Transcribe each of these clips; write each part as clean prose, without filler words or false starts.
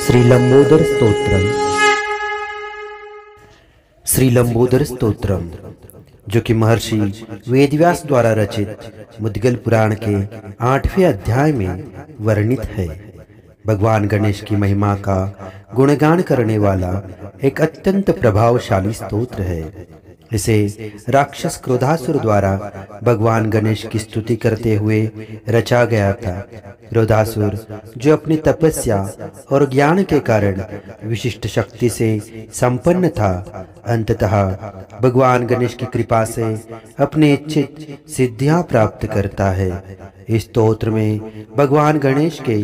श्री लंबोदर स्तोत्रम। श्री लंबोदर स्तोत्रम जो कि महर्षि वेदव्यास द्वारा रचित मुद्गल पुराण के 8वें अध्याय में वर्णित है। भगवान गणेश की महिमा का गुणगान करने वाला एक अत्यंत प्रभावशाली स्तोत्र है। इसे राक्षस क्रोधासुर द्वारा भगवान गणेश की स्तुति करते हुए रचा गया था। क्रोधासुर जो अपनी तपस्या और ज्ञान के कारण विशिष्ट शक्ति से संपन्न था, अंततः भगवान गणेश की कृपा से अपने इच्छित सिद्धियां प्राप्त करता है। इस स्तोत्र में भगवान गणेश के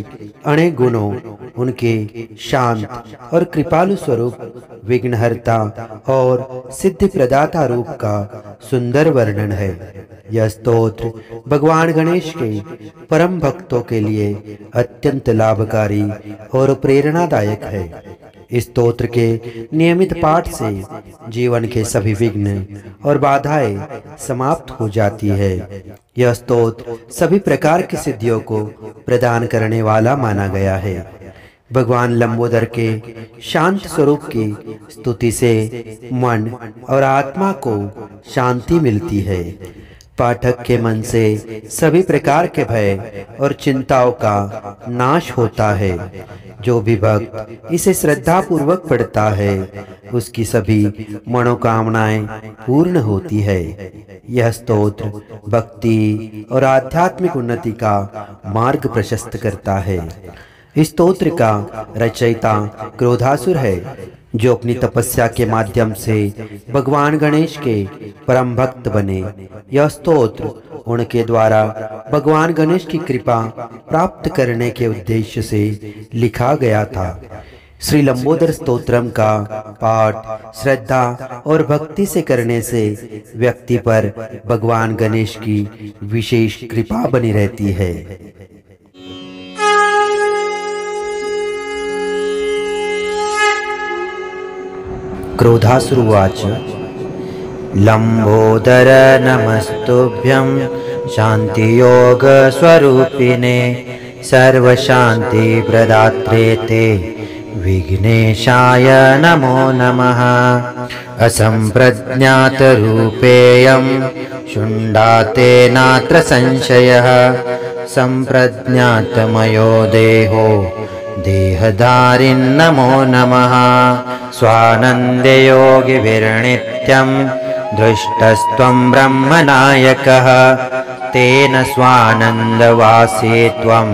अनेक गुणों, उनके शांत और कृपालु स्वरूप, विघ्नहर्ता और सिद्धि प्रदाता रूप का सुंदर वर्णन है। यह स्तोत्र भगवान गणेश के परम भक्तों के लिए अत्यंत लाभकारी और प्रेरणादायक है। इस स्तोत्र के नियमित पाठ से जीवन के सभी विघ्न और बाधाएं समाप्त हो जाती है। यह स्तोत्र सभी प्रकार की सिद्धियों को प्रदान करने वाला माना गया है। भगवान लंबोदर के शांत स्वरूप की स्तुति से मन और आत्मा को शांति मिलती है। पाठक के मन से सभी प्रकार के भय और चिंताओं का नाश होता है। जो भी भक्त इसे श्रद्धा पूर्वक पढ़ता है, उसकी सभी मनोकामनाएं पूर्ण होती है। यह स्तोत्र भक्ति और आध्यात्मिक उन्नति का मार्ग प्रशस्त करता है। इस स्तोत्र का रचयिता क्रोधासुर है, जो अपनी तपस्या के माध्यम से भगवान गणेश के परम भक्त बने। यह स्तोत्र उनके द्वारा भगवान गणेश की कृपा प्राप्त करने के उद्देश्य से लिखा गया था। श्री लंबोदर स्तोत्रम का पाठ श्रद्धा और भक्ति से करने से व्यक्ति पर भगवान गणेश की विशेष कृपा बनी रहती है। क्रोधासुरुवाच लंबोदर नमस्तुभ्यं शांतियोग स्वरूपिणे सर्वशांति प्रदात्रे ते विघ्नेशाय नमो नमः। असंप्रज्ञात रूपेयं शुण्डाते नात्र संशयः संप्रज्ञातमयो देहो देहधारिन्नमो नमः। स्वानन्दे योगिभिर्नित्यं दृष्टस्त्वं ब्रह्मनायकः तेन स्वानन्दवासी त्वं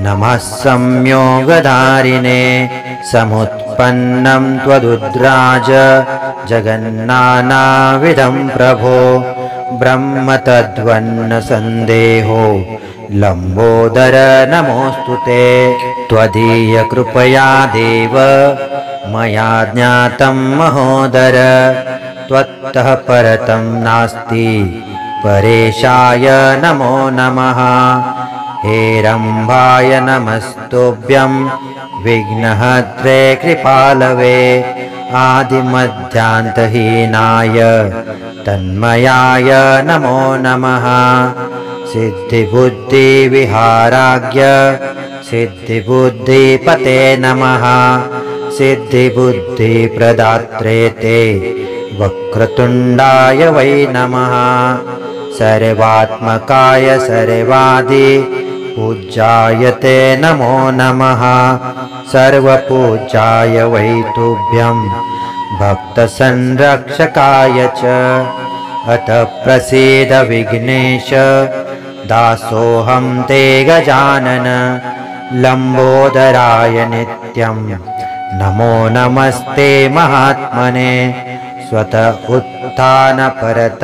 नमः संयोगधारिणे। समुत्पन्नं त्वदुद्राज जगन्नानाविधं प्रभो ब्रह्म तद्वन्न संदेहो लंबोदर नमोस्तुते। त्वदीय कृपया देव मया ज्ञातं महोदर त्वत्तः परतं नास्ति परेशाय नमो नमः। हेरम्बाय नमस्तुभ्यं विघ्नहत्रे कृपालवे आदिमध्यान्तहीनाय तन्मयाय नमो नमः। सिद्धिबुद्धि विहाराज्ञ सिद्धिबुद्धिपते नमः। सिद्धिबुद्धि प्रदात्रे ते वक्रतुण्डाय वै नमः। सर्वात्मकाय सर्वादि पूज्याय ते नमो नमः। सर्वपूज्याय वै तुभ्यं भक्तसंरक्षकाय च। अथ प्रसीद विघ्नेश दासोऽहं ते गजानन लंबोदराय नित्यं नमो नमस्ते महात्मने। स्वत उत्थान परत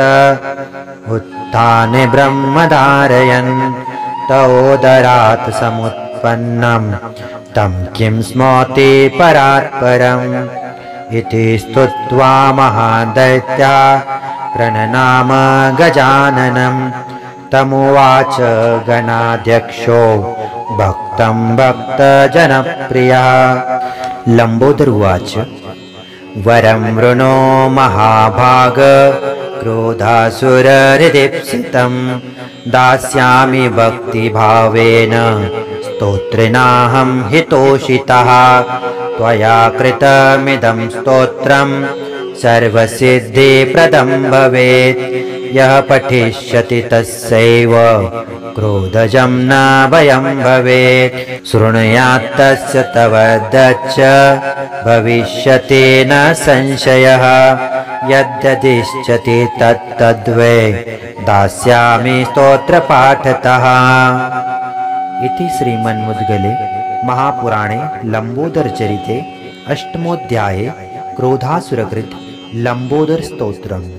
उत्थाने ब्रह्मधारयन् तोदरात् समुत्पन्नं तं किं स्मौति परात्परम्। इति स्तुत्वा महादैत्या प्रणनाम गजाननं तमुवाच गणाध्यक्षो भक्तं भक्तजनप्रियः। लंबोदर उवाच वरं वृणो महाभाग क्रोधासुरहृदीप्सितं दास्यामि भक्तिभावेन स्तोत्रेणाहं हितोषितः त्वया कृतमिदं स्तोत्रं सर्वसिद्धिप्रदं भवेत् यः पठिष्यति तस्यैव क्रोधजं न भयं भवेत् शृणुयात् तस्य तव दच्च भविष्यति न संशयः यद्यदिष्यति तत्तद्वै दास्यामि स्तोत्रपाठतः। इति श्रीमन्मुद्गले महापुराणे लम्बोदरचरिते अष्टमोऽध्याये क्रोधासुरकृत लम्बोदर स्तोत्रम्।